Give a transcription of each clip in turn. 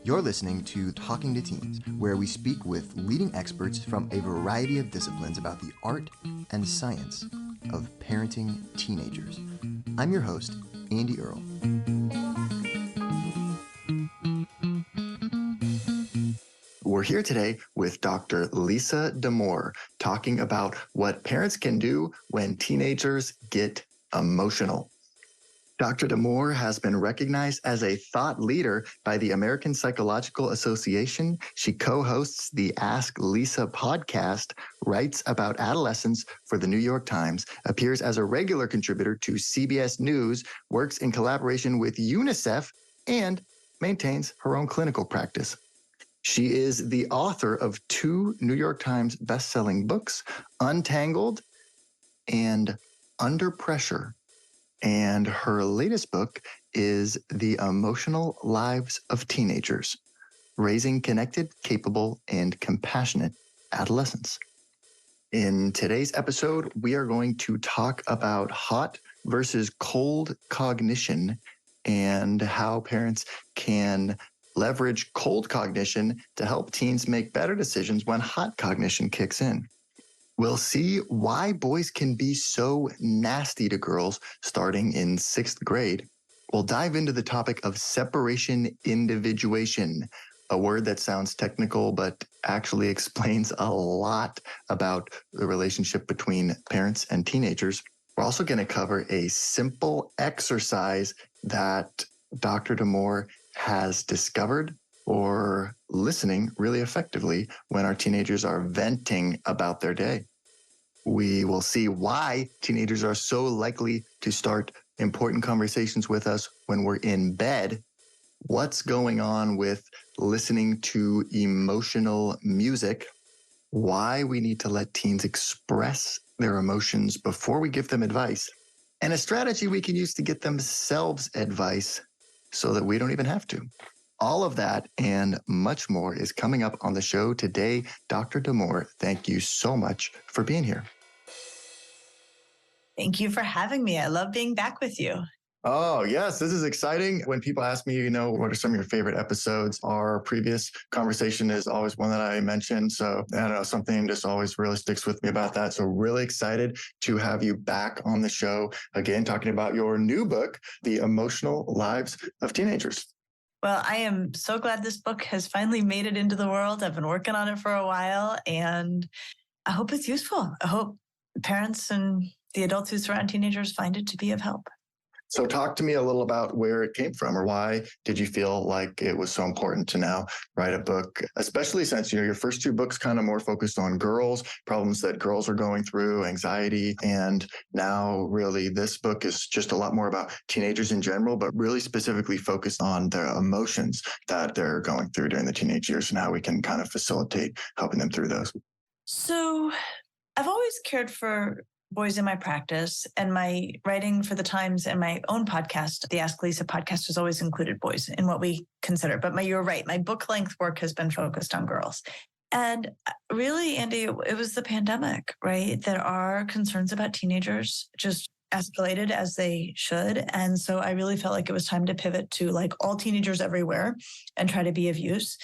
You're listening to Talking to Teens, where we speak with leading experts from a variety of disciplines about the art and science of parenting teenagers. I'm your host, Andy Earle. We're here today with Dr. Lisa Damour, talking about what parents can do when teenagers get emotional. Dr. Damour has been recognized as a thought leader by the American Psychological Association. She co-hosts the Ask Lisa podcast, writes about adolescence for the New York Times, appears as a regular contributor to CBS News, works in collaboration with UNICEF, and maintains her own clinical practice. She is the author of 2 New York Times best-selling books, Untangled and Under Pressure. And her latest book is The Emotional Lives of Teenagers, Raising Connected, Capable, and Compassionate Adolescents. In today's episode, we are going to talk about hot versus cold cognition and how parents can leverage cold cognition to help teens make better decisions when hot cognition kicks in. We'll see why boys can be so nasty to girls starting in 6th grade. We'll dive into the topic of separation individuation, a word that sounds technical but actually explains a lot about the relationship between parents and teenagers. We're also going to cover a simple exercise that Dr. Damour has discovered or listening really effectively when our teenagers are venting about their day. We will see why teenagers are so likely to start important conversations with us when we're in bed, what's going on with listening to emotional music, why we need to let teens express their emotions before we give them advice, and a strategy we can use to get themselves advice so that we don't even have to. All of that and much more is coming up on the show today. Dr. Damour, thank you so much for being here. Thank you for having me. I love being back with you. Oh, yes, this is exciting. When people ask me, what are some of your favorite episodes? Our previous conversation is always one that I mentioned. So I don't know, something just always really sticks with me about that. So really excited to have you back on the show again, talking about your new book, The Emotional Lives of Teenagers. Well, I am so glad this book has finally made it into the world. I've been working on it for a while, and I hope it's useful. I hope parents and the adults who surround teenagers find it to be of help. So talk to me a little about where it came from, or why did you feel like it was so important to now write a book, especially since your first 2 books kind of more focused on girls, problems that girls are going through, anxiety, and now really this book is just a lot more about teenagers in general, but really specifically focused on their emotions that they're going through during the teenage years and how we can kind of facilitate helping them through those. So I've always cared for boys in my practice, and my writing for the Times and my own podcast, the Ask Lisa podcast, has always included boys in what we consider. But you're right, my book length work has been focused on girls. And really, Andy, it was the pandemic, right? There are concerns about teenagers just escalated as they should. And so I really felt like it was time to pivot to like all teenagers everywhere and try to be of use.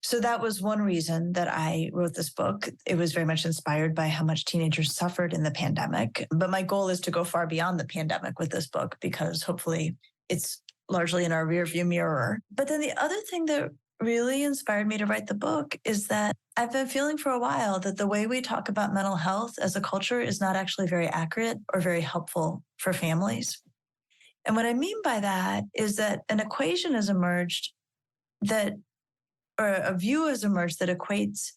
So that was one reason that I wrote this book. It was very much inspired by how much teenagers suffered in the pandemic. But my goal is to go far beyond the pandemic with this book, because hopefully it's largely in our rearview mirror. But then the other thing that really inspired me to write the book is that I've been feeling for a while that the way we talk about mental health as a culture is not actually very accurate or very helpful for families. And what I mean by that is that an equation has emerged or a view has emerged that equates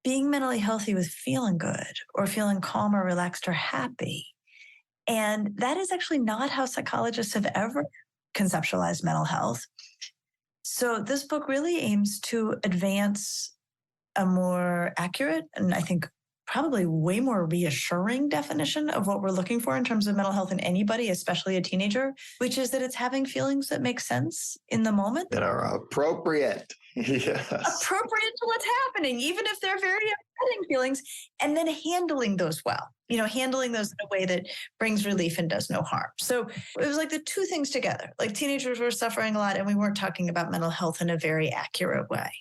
being mentally healthy with feeling good or feeling calm or relaxed or happy. And that is actually not how psychologists have ever conceptualized mental health. So this book really aims to advance a more accurate and I think probably way more reassuring definition of what we're looking for in terms of mental health in anybody, especially a teenager, which is that it's having feelings that make sense in the moment. That are appropriate. Yes. Appropriate to what's happening, even if they're very upsetting feelings, and then handling those well, handling those in a way that brings relief and does no harm. So it was like the two things together. Like teenagers were suffering a lot and we weren't talking about mental health in a very accurate way.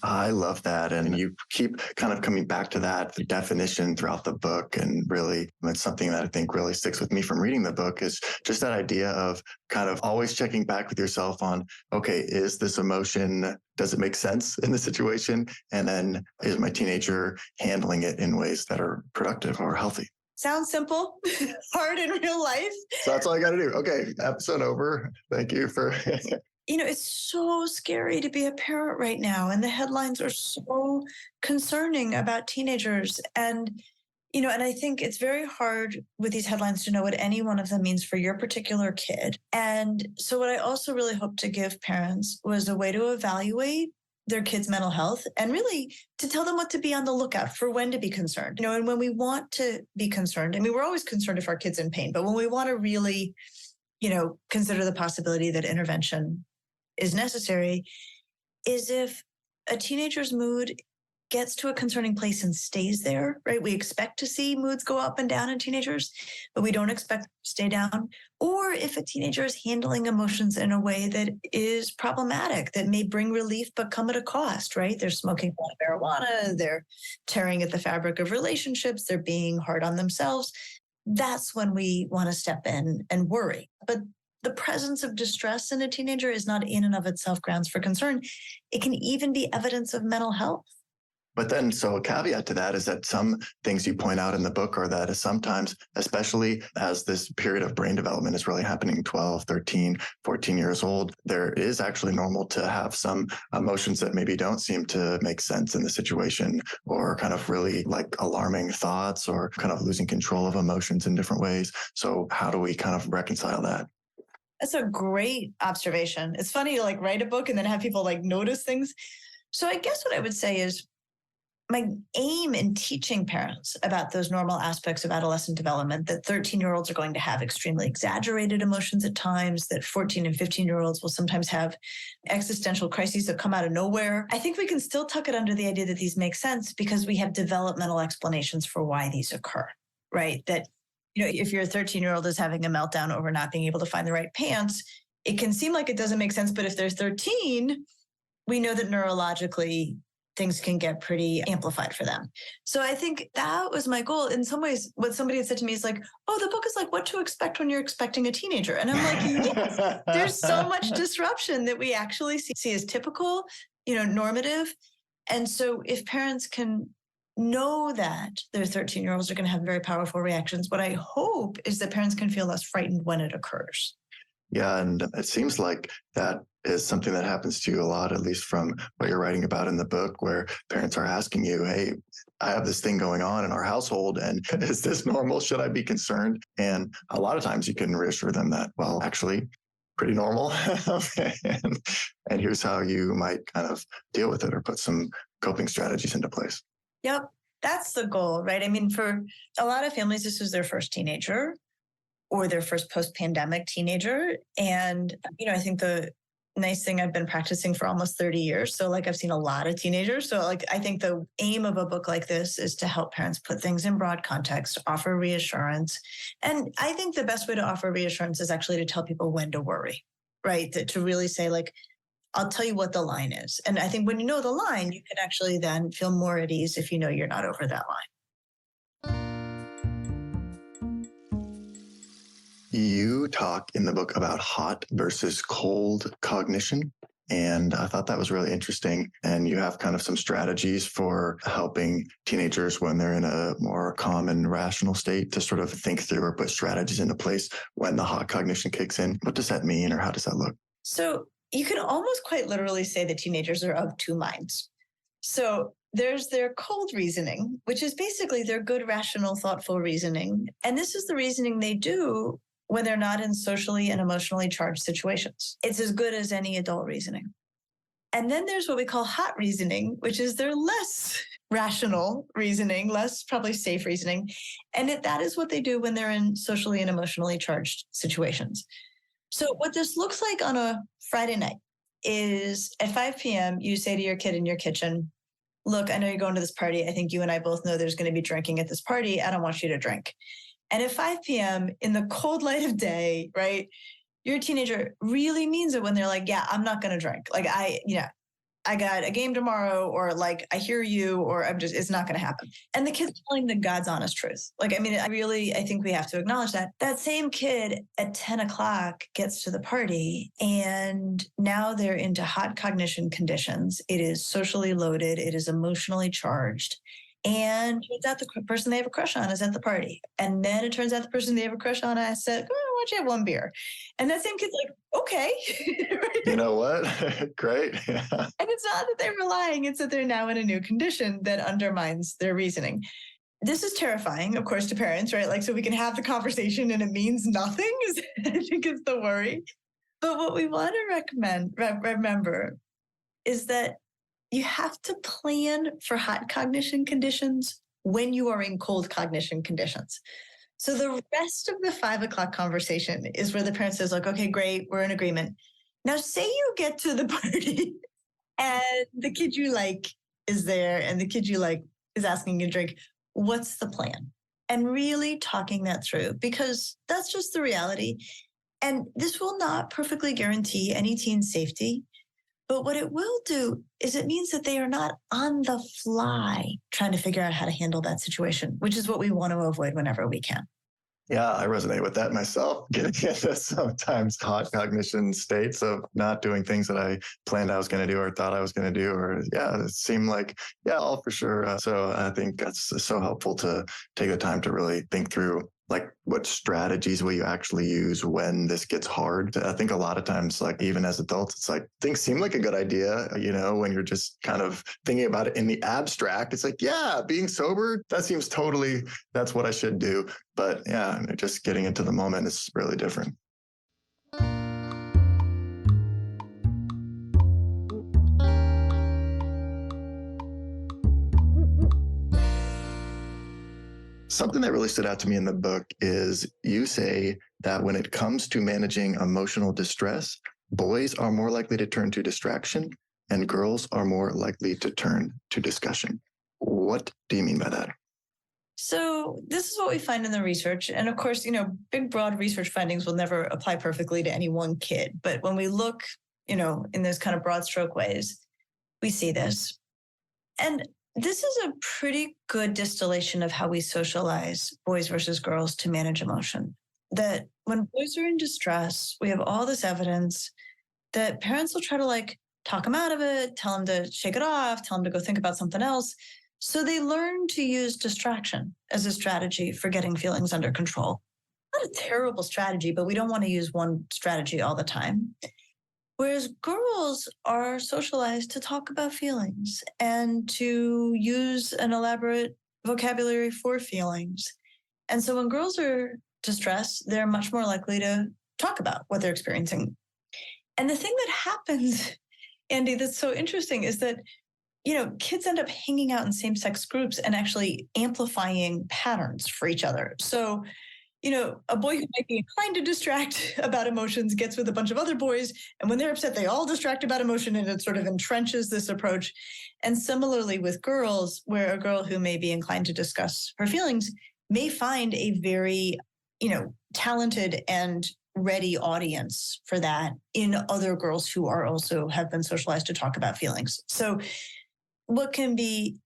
I love that. And you keep kind of coming back to that definition throughout the book. And really, it's something that I think really sticks with me from reading the book is just that idea of kind of always checking back with yourself on, okay, is this emotion, does it make sense in the situation? And then is my teenager handling it in ways that are productive or healthy? Sounds simple, hard in real life. So that's all I got to do. Okay, episode over. Thank you for... It's so scary to be a parent right now. And the headlines are so concerning about teenagers. And, and I think it's very hard with these headlines to know what any one of them means for your particular kid. And so what I also really hope to give parents was a way to evaluate their kids' mental health and really to tell them what to be on the lookout for, when to be concerned. And when we want to be concerned, we're always concerned if our kid's in pain, but when we want to really, consider the possibility that intervention is necessary, is if a teenager's mood gets to a concerning place and stays there, right? We expect to see moods go up and down in teenagers, but we don't expect them to stay down. Or if a teenager is handling emotions in a way that is problematic, that may bring relief, but come at a cost, right? They're smoking marijuana, they're tearing at the fabric of relationships, they're being hard on themselves. That's when we want to step in and worry. But the presence of distress in a teenager is not in and of itself grounds for concern. It can even be evidence of mental health. But then, so a caveat to that is that some things you point out in the book are that sometimes, especially as this period of brain development is really happening 12, 13, 14 years old, there is actually normal to have some emotions that maybe don't seem to make sense in the situation, or kind of really like alarming thoughts, or kind of losing control of emotions in different ways. So how do we kind of reconcile that? That's a great observation. It's funny to write a book and then have people notice things. So I guess what I would say is my aim in teaching parents about those normal aspects of adolescent development, that 13-year-olds are going to have extremely exaggerated emotions at times, that 14 and 15-year-olds will sometimes have existential crises that come out of nowhere. I think we can still tuck it under the idea that these make sense because we have developmental explanations for why these occur, right? That if your 13-year-old is having a meltdown over not being able to find the right pants, it can seem like it doesn't make sense. But if they're 13, we know that neurologically things can get pretty amplified for them. So I think that was my goal. In some ways, what somebody had said to me is oh, the book is what to expect when you're expecting a teenager. And I'm yes, there's so much disruption that we actually see as typical, normative. And so if parents can know that their 13-year-olds are going to have very powerful reactions, what I hope is that parents can feel less frightened when it occurs. Yeah, and it seems like that is something that happens to you a lot, at least from what you're writing about in the book, where parents are asking you, hey, I have this thing going on in our household, and is this normal? Should I be concerned? And a lot of times you can reassure them that, well, actually, pretty normal. and here's how you might kind of deal with it or put some coping strategies into place. Yep, that's the goal, right? For a lot of families, this was their first teenager or their first post-pandemic teenager. And, I think the nice thing, I've been practicing for almost 30 years. So I've seen a lot of teenagers. So I think the aim of a book like this is to help parents put things in broad context, offer reassurance. And I think the best way to offer reassurance is actually to tell people when to worry, right? To really say I'll tell you what the line is. And I think when you know the line, you can actually then feel more at ease if you know you're not over that line. You talk in the book about hot versus cold cognition. And I thought that was really interesting. And you have kind of some strategies for helping teenagers when they're in a more calm and rational state to sort of think through or put strategies into place when the hot cognition kicks in. What does that mean, or how does that look? So you can almost quite literally say that teenagers are of two minds. So there's their cold reasoning, which is basically their good, rational, thoughtful reasoning. And this is the reasoning they do when they're not in socially and emotionally charged situations. It's as good as any adult reasoning. And then there's what we call hot reasoning, which is their less rational reasoning, less probably safe reasoning. And that is what they do when they're in socially and emotionally charged situations. So what this looks like on a Friday night is at 5 p.m., you say to your kid in your kitchen, look, I know you're going to this party. I think you and I both know there's going to be drinking at this party. I don't want you to drink. And at 5 p.m. in the cold light of day, right, your teenager really means it when they're like, yeah, I'm not going to drink. Like I got a game tomorrow, or like, I hear you, or it's not going to happen. And the kid's telling the God's honest truth. Like, I mean, I think we have to acknowledge that. That same kid at 10 o'clock gets to the party, and now they're into hot cognition conditions. It is socially loaded. It is emotionally charged. And it turns out the person they have a crush on is at the party. And then it turns out the person they have a crush on, I said, why don't you have one beer? And that same kid's like, okay. You know what? Great. Yeah. And it's not that they're relying, it's that they're now in a new condition that undermines their reasoning. This is terrifying, of course, to parents, right? Like, so we can have the conversation and it means nothing, I think is the worry. But what we want to remember is that you have to plan for hot cognition conditions when you are in cold cognition conditions. So the rest of the 5 o'clock conversation is where the parent says, like, okay, great, we're in agreement. Now, say you get to the party and the kid you like is there and the kid you like is asking you to drink. What's the plan? And really talking that through, because that's just the reality. And this will not perfectly guarantee any teen's safety. But what it will do is it means that they are not on the fly trying to figure out how to handle that situation, which is what we want to avoid whenever we can. Yeah, I resonate with that myself. Getting into sometimes hot cognition states of not doing things that I planned I was going to do or thought I was going to do, or it seemed like, all for sure. So I think that's so helpful to take the time to really think through, like, what strategies will you actually use when this gets hard? I think a lot of times, like, even as adults, it's like things seem like a good idea, when you're just kind of thinking about it in the abstract. It's like, being sober, that seems totally, that's what I should do. But just getting into the moment is really different. Something that really stood out to me in the book is you say that when it comes to managing emotional distress, boys are more likely to turn to distraction and girls are more likely to turn to discussion. What do you mean by that? So this is what we find in the research. And of course, big, broad research findings will never apply perfectly to any one kid. But when we look, in those kind of broad stroke ways, we see this. And this is a pretty good distillation of how we socialize boys versus girls to manage emotion. That when boys are in distress, we have all this evidence that parents will try to talk them out of it, tell them to shake it off, tell them to go think about something else. So they learn to use distraction as a strategy for getting feelings under control. Not a terrible strategy, but we don't want to use one strategy all the time. Whereas girls are socialized to talk about feelings and to use an elaborate vocabulary for feelings. And so when girls are distressed, they're much more likely to talk about what they're experiencing. And the thing that happens, Andy, that's so interesting is that, kids end up hanging out in same-sex groups and actually amplifying patterns for each other. So a boy who might be inclined to distract about emotions gets with a bunch of other boys, and when they're upset, they all distract about emotion, and it sort of entrenches this approach. And similarly with girls, where a girl who may be inclined to discuss her feelings may find a very, talented and ready audience for that in other girls who are also have been socialized to talk about feelings. So what can be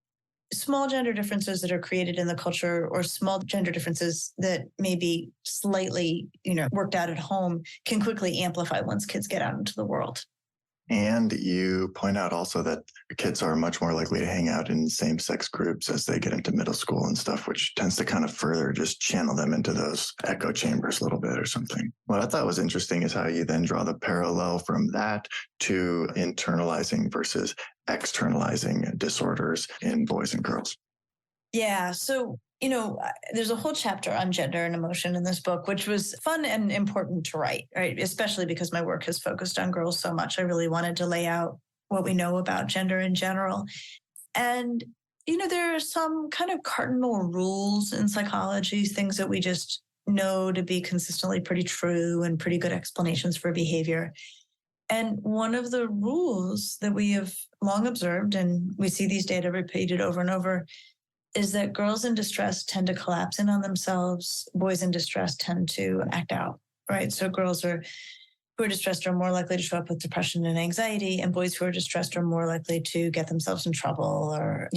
small gender differences that are created in the culture, or small gender differences that may be slightly, worked out at home, can quickly amplify once kids get out into the world. And you point out also that kids are much more likely to hang out in same-sex groups as they get into middle school and stuff, which tends to kind of further just channel them into those echo chambers a little bit or something. What I thought was interesting is how you then draw the parallel from that to internalizing versus externalizing disorders in boys and girls. Yeah. So, there's a whole chapter on gender and emotion in this book, which was fun and important to write, right? Especially because my work has focused on girls so much. I really wanted to lay out what we know about gender in general. And, there are some kind of cardinal rules in psychology, things that we just know to be consistently pretty true and pretty good explanations for behavior. And one of the rules that we have long observed, and we see these data repeated over and over, is that girls in distress tend to collapse in on themselves. Boys in distress tend to act out, right? So girls who are distressed are more likely to show up with depression and anxiety, and boys who are distressed are more likely to get themselves in trouble or,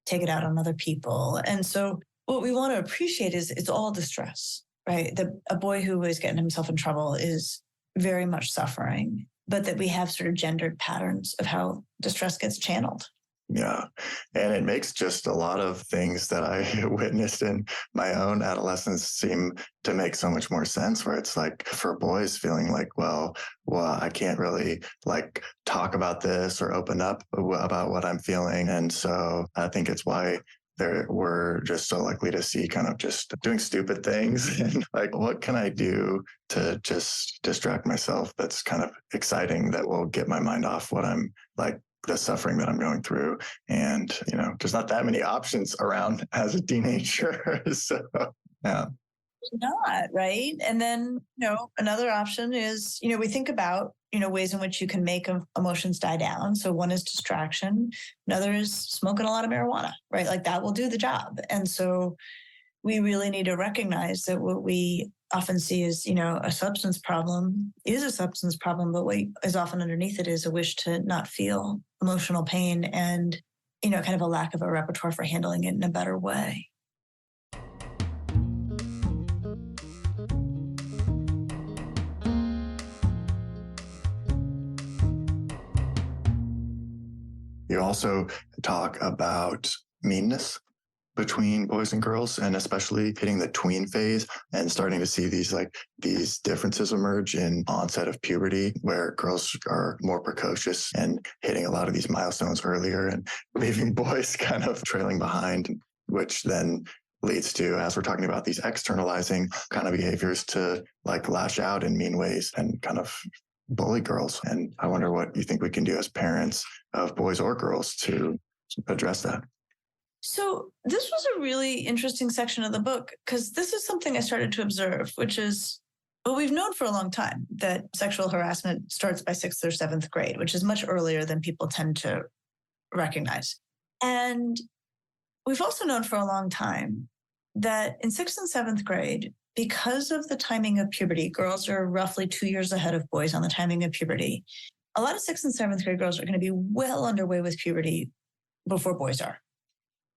take it out on other people. And so what we want to appreciate is it's all distress, right? A boy who is getting himself in trouble is very much suffering, but that we have sort of gendered patterns of how distress gets channeled. Yeah. And it makes just a lot of things that I witnessed in my own adolescence seem to make so much more sense, where it's like for boys feeling like, well, I can't really like talk about this or open up about what I'm feeling. And so I think it's why we're just so likely to see kind of just doing stupid things and like, what can I do to just distract myself that's kind of exciting that will get my mind off what I'm like, the suffering that I'm going through. And, there's not that many options around as a teenager. So, yeah. Not, right? And then, another option is, we think about, ways in which you can make emotions die down. So one is distraction. Another is smoking a lot of marijuana, right? Like that will do the job. And so we really need to recognize that what we often see as, a substance problem is a substance problem, but what is often underneath it is a wish to not feel emotional pain and, kind of a lack of a repertoire for handling it in a better way. You also talk about meanness between boys and girls, and especially hitting the tween phase and starting to see these differences emerge in onset of puberty, where girls are more precocious and hitting a lot of these milestones earlier and leaving boys kind of trailing behind, which then leads to, as we're talking about, these externalizing kind of behaviors to like lash out in mean ways and kind of bully girls. And I wonder what you think we can do as parents of boys or girls to address that. So this was a really interesting section of the book because this is something I started to observe, which is, well, we've known for a long time that sexual harassment starts by 6th or 7th grade, which is much earlier than people tend to recognize. And we've also known for a long time that in 6th and 7th grade, because of the timing of puberty, girls are roughly 2 years ahead of boys on the timing of puberty. A lot of 6th and 7th grade girls are going to be well underway with puberty before boys are.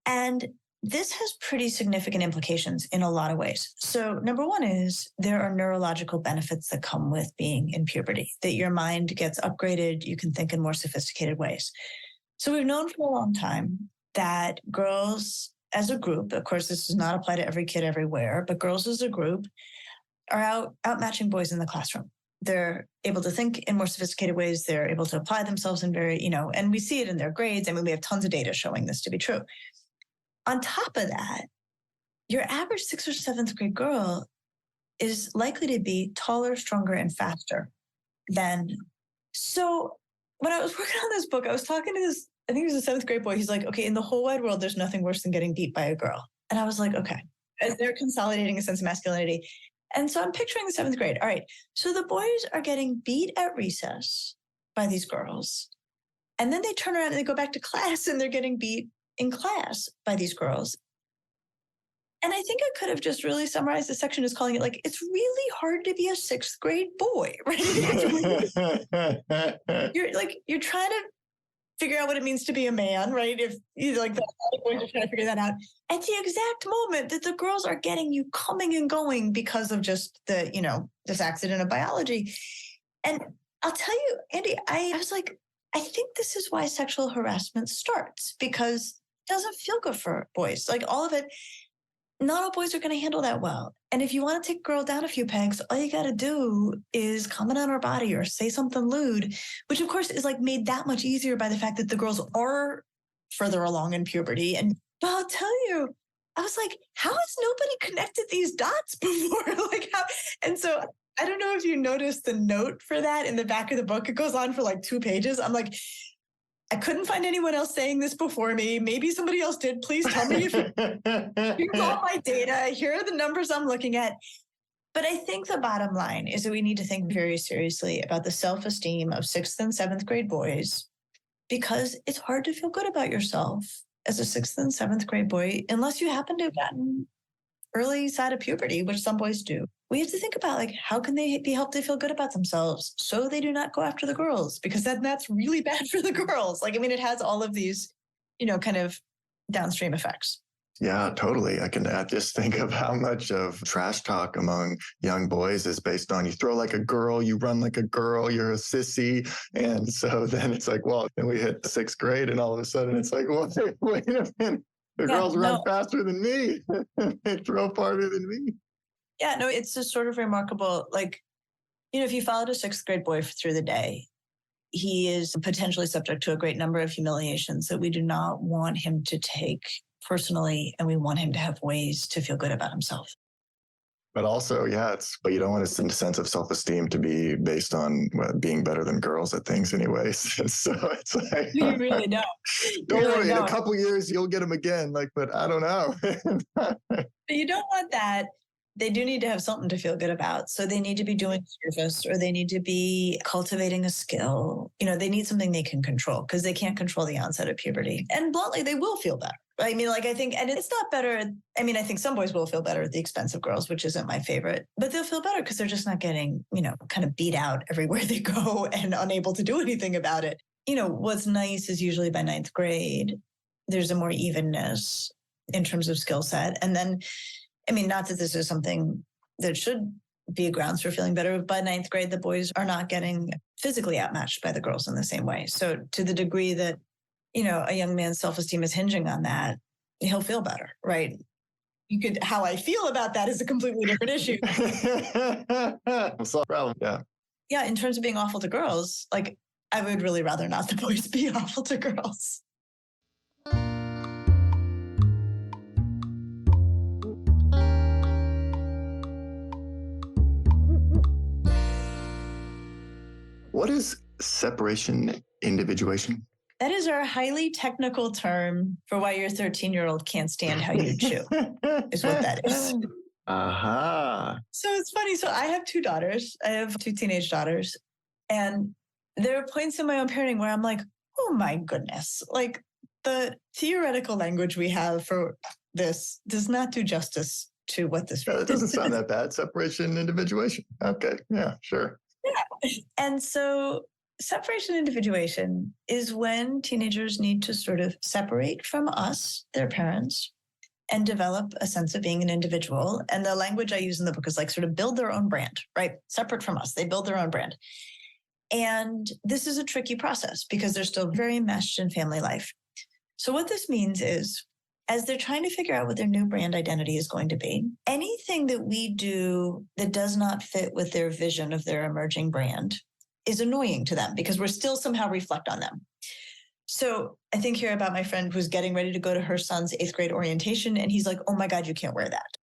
And this has pretty significant implications in a lot of ways. So number one is there are neurological benefits that come with being in puberty, that your mind gets upgraded, you can think in more sophisticated ways. So we've known for a long time that girls as a group, of course, this does not apply to every kid everywhere, but girls as a group are outmatching boys in the classroom. They're able to think in more sophisticated ways. They're able to apply themselves in very, and we see it in their grades. I mean, we have tons of data showing this to be true. On top of that, your average 6th or 7th grade girl is likely to be taller, stronger, and faster than. So when I was working on this book, I was talking to this, I think he was a 7th grade boy. He's like, okay, in the whole wide world, there's nothing worse than getting beat by a girl. And I was like, okay, as they're consolidating a sense of masculinity. And so I'm picturing the 7th grade. All right, so the boys are getting beat at recess by these girls. And then they turn around and they go back to class and they're getting beat in class by these girls. And I think I could have just really summarized the section as calling it like, it's really hard to be a 6th grade boy, right? You're trying to figure out what it means to be a man, right? If you like the boys are trying to figure that out at the exact moment that the girls are getting you coming and going because of just the, this accident of biology. And I'll tell you, Andy, I was like, I think this is why sexual harassment starts, because it doesn't feel good for boys. Like all of it, not all boys are going to handle that well. And if you want to take a girl down a few pegs, all you got to do is comment on her body or say something lewd, which of course is like made that much easier by the fact that the girls are further along in puberty. But I'll tell you, I was like, how has nobody connected these dots before? And so I don't know if you noticed the note for that in the back of the book. It goes on for like 2 pages. I'm like, I couldn't find anyone else saying this before me. Maybe somebody else did. Please tell me if here's all my data. Here are the numbers I'm looking at. But I think the bottom line is that we need to think very seriously about the self-esteem of 6th and 7th grade boys, because it's hard to feel good about yourself as a 6th and 7th grade boy, unless you happen to have gotten early side of puberty, which some boys do. We have to think about like, how can they be helped to feel good about themselves so they do not go after the girls, because then that's really bad for the girls. Like, I mean, it has all of these, kind of downstream effects. Yeah, totally. I can just think of how much of trash talk among young boys is based on you throw like a girl, you run like a girl, you're a sissy. And so then it's like, well, then we hit 6th grade and all of a sudden it's like, well, wait a minute. The girls run faster than me. They throw farther than me. Yeah, no, it's just sort of remarkable. Like, if you followed a 6th grade boy through the day, he is potentially subject to a great number of humiliations that we do not want him to take personally, and we want him to have ways to feel good about himself. But also, but you don't want a sense of self-esteem to be based on being better than girls at things anyways. So it's like, you really don't. Don't worry, in a couple years, you'll get them again. Like, but I don't know. But you don't want that. They do need to have something to feel good about. So they need to be doing service, or they need to be cultivating a skill. They need something they can control, because they can't control the onset of puberty. And bluntly, they will feel better. I mean, like, I think, and it's not better. I mean, I think some boys will feel better at the expense of girls, which isn't my favorite, but they'll feel better because they're just not getting, kind of beat out everywhere they go and unable to do anything about it. What's nice is usually by 9th grade, there's a more evenness in terms of skill set. And then, I mean, not that this is something that should be a grounds for feeling better, but by 9th grade, the boys are not getting physically outmatched by the girls in the same way. So to the degree that, a young man's self-esteem is hinging on that, he'll feel better, right? How I feel about that is a completely different issue. Problem, yeah. Yeah, in terms of being awful to girls, like, I would really rather not the boys be awful to girls. What is separation individuation? That is our highly technical term for why your 13-year-old can't stand how you chew, is what that is. Aha. So it's funny. So I have 2 daughters. I have 2 teenage daughters. And there are points in my own parenting where I'm like, oh my goodness, like the theoretical language we have for this does not do justice to what this means. It doesn't sound that bad. Separation individuation. Okay. Yeah, sure. Yeah. And so separation individuation is when teenagers need to sort of separate from us, their parents, and develop a sense of being an individual. And the language I use in the book is like sort of build their own brand, right? Separate from us, they build their own brand. And this is a tricky process because they're still very meshed in family life. So what this means is, as they're trying to figure out what their new brand identity is going to be, anything that we do that does not fit with their vision of their emerging brand is annoying to them because we're still somehow reflect on them. So I think here about my friend who's getting ready to go to her son's 8th grade orientation. And he's like, oh my God, you can't wear that.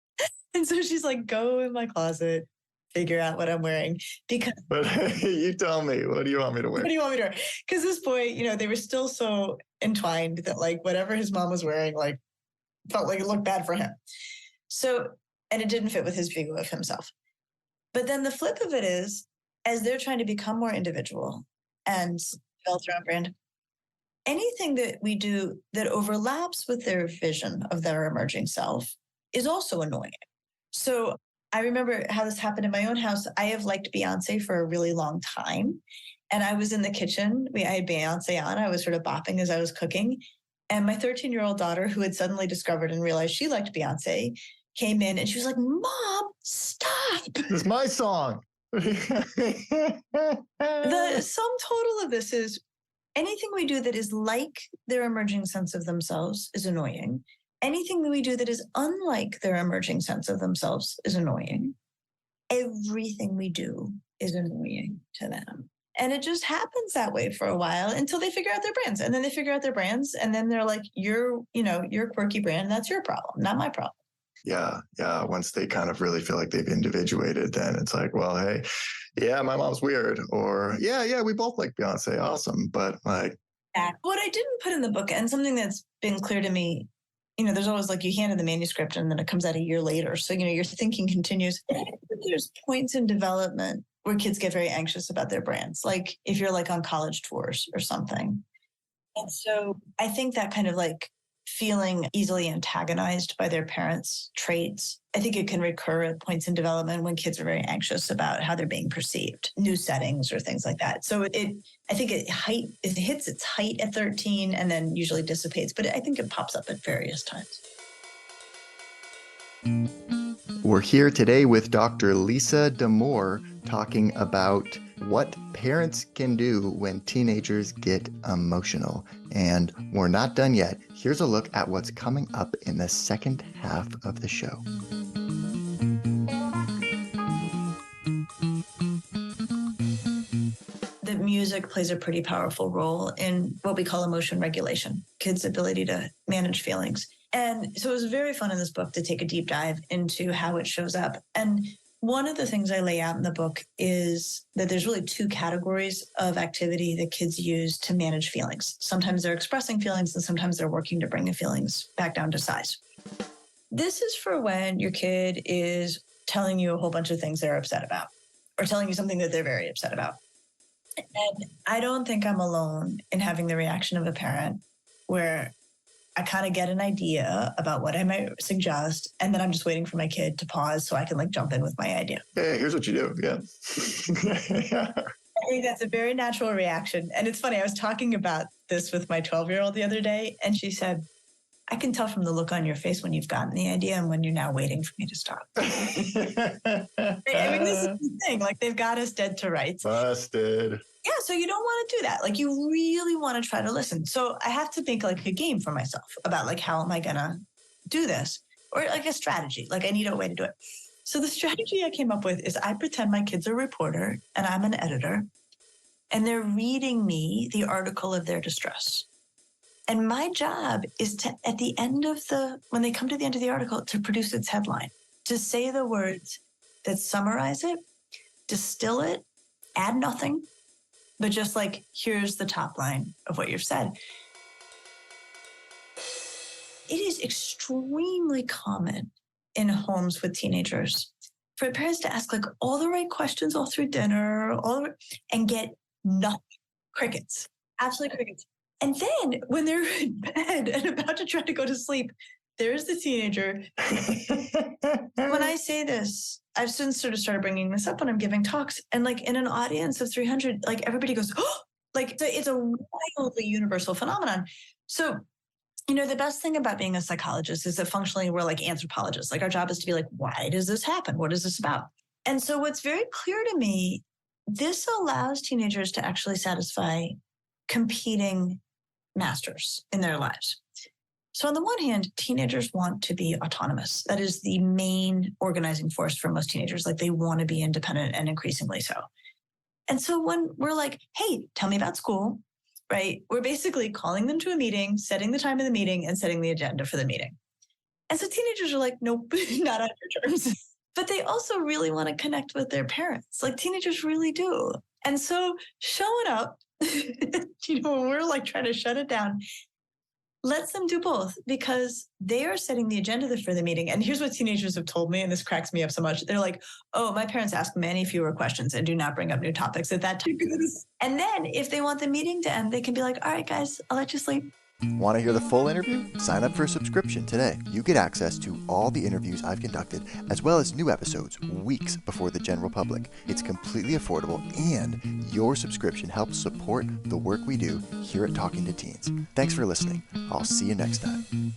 And so she's like, go in my closet, figure out what I'm wearing. But you tell me, what do you want me to wear? What do you want me to wear? Because this boy, they were still so entwined that like whatever his mom was wearing, like felt like it looked bad for him. So, and it didn't fit with his view of himself. But then the flip of it is, as they're trying to become more individual and develop their own brand, anything that we do that overlaps with their vision of their emerging self is also annoying. So I remember how this happened in my own house. I have liked Beyonce for a really long time. And I was in the kitchen. I had Beyonce on. I was sort of bopping as I was cooking. And my 13-year-old daughter, who had suddenly discovered and realized she liked Beyonce, came in and she was like, Mom, stop. This is my song. The sum total of this is anything we do that is like their emerging sense of themselves is annoying. Anything that we do that is unlike their emerging sense of themselves is annoying. Everything we do is annoying to them. And it just happens that way for a while until they figure out their brands. And then they figure out their brands. And then they're like, your quirky brand, that's your problem, not my problem. Yeah. Yeah. Once they kind of really feel like they've individuated, then it's like, well, hey, yeah, my mom's weird. Or yeah, we both like Beyonce. Awesome. But like, What I didn't put in the book, and something that's been clear to me, there's always like you hand in the manuscript and then it comes out a year later. So, your thinking continues. But there's points in development where kids get very anxious about their brands, like if you're like on college tours or something. And so I think that kind of like feeling easily antagonized by their parents' traits, I think it can recur at points in development when kids are very anxious about how they're being perceived, new settings or things like that. So I think it hits its height at 13 and then usually dissipates, but I think it pops up at various times. We're here today with Dr. Lisa Damour talking about what parents can do when teenagers get emotional. And we're not done yet. Here's a look at what's coming up in the second half of the show. The music plays a pretty powerful role in what we call emotion regulation, kids' ability to manage feelings. And so it was very fun in this book to take a deep dive into how it shows up. And one of the things I lay out in the book is that there's really two categories of activity that kids use to manage feelings. Sometimes they're expressing feelings and sometimes they're working to bring the feelings back down to size. This is for when your kid is telling you a whole bunch of things they're upset about or telling you something that they're very upset about. And I don't think I'm alone in having the reaction of a parent where I kind of get an idea about what I might suggest, and then I'm just waiting for my kid to pause so I can like jump in with my idea. Hey, here's what you do. Yeah. I think that's a very natural reaction. And it's funny, I was talking about this with my 12-year-old the other day, and she said, I can tell from the look on your face when you've gotten the idea and when you're now waiting for me to stop. I mean, this is the thing. Like, they've got us dead to rights. Busted. Yeah, so you don't want to do that. Like, you really want to try to listen. So I have to make like a game for myself about like, how am I going to do this? Or like a strategy. Like, I need a way to do it. So the strategy I came up with is I pretend my kid's a reporter and I'm an editor, and they're reading me the article of their distress. And my job is to, at the end of when they come to the end of the article, to produce its headline, to say the words that summarize it, distill it, add nothing, but just like, here's the top line of what you've said. It is extremely common in homes with teenagers for parents to ask like all the right questions all through dinner, and get nothing. Crickets, absolutely crickets. And then when they're in bed and about to try to go to sleep, there's the teenager. When I say this, I've since sort of started bringing this up when I'm giving talks, and like in an audience of 300, like everybody goes, oh, like it's a wildly universal phenomenon. So, the best thing about being a psychologist is that functionally we're like anthropologists. Like, our job is to be like, why does this happen? What is this about? And so what's very clear to me, this allows teenagers to actually satisfy competing masters in their lives. So on the one hand, teenagers want to be autonomous. That is the main organizing force for most teenagers. Like, they want to be independent, and increasingly so. And so when we're like, hey, tell me about school, right? We're basically calling them to a meeting, setting the time of the meeting, and setting the agenda for the meeting. And so teenagers are like, nope, not on your terms. But they also really want to connect with their parents. Like, teenagers really do. And so showing up, when we're like trying to shut it down, lets them do both, because they are setting the agenda for the meeting. And here's what teenagers have told me, and this cracks me up so much. They're like, oh, my parents ask many fewer questions and do not bring up new topics at that time. And then if they want the meeting to end, they can be like, all right, guys, I'll let you sleep. Want to hear the full interview? Sign up for a subscription today. You get access to all the interviews I've conducted, as well as new episodes weeks before the general public. It's completely affordable, and your subscription helps support the work we do here at Talking to Teens. Thanks for listening. I'll see you next time.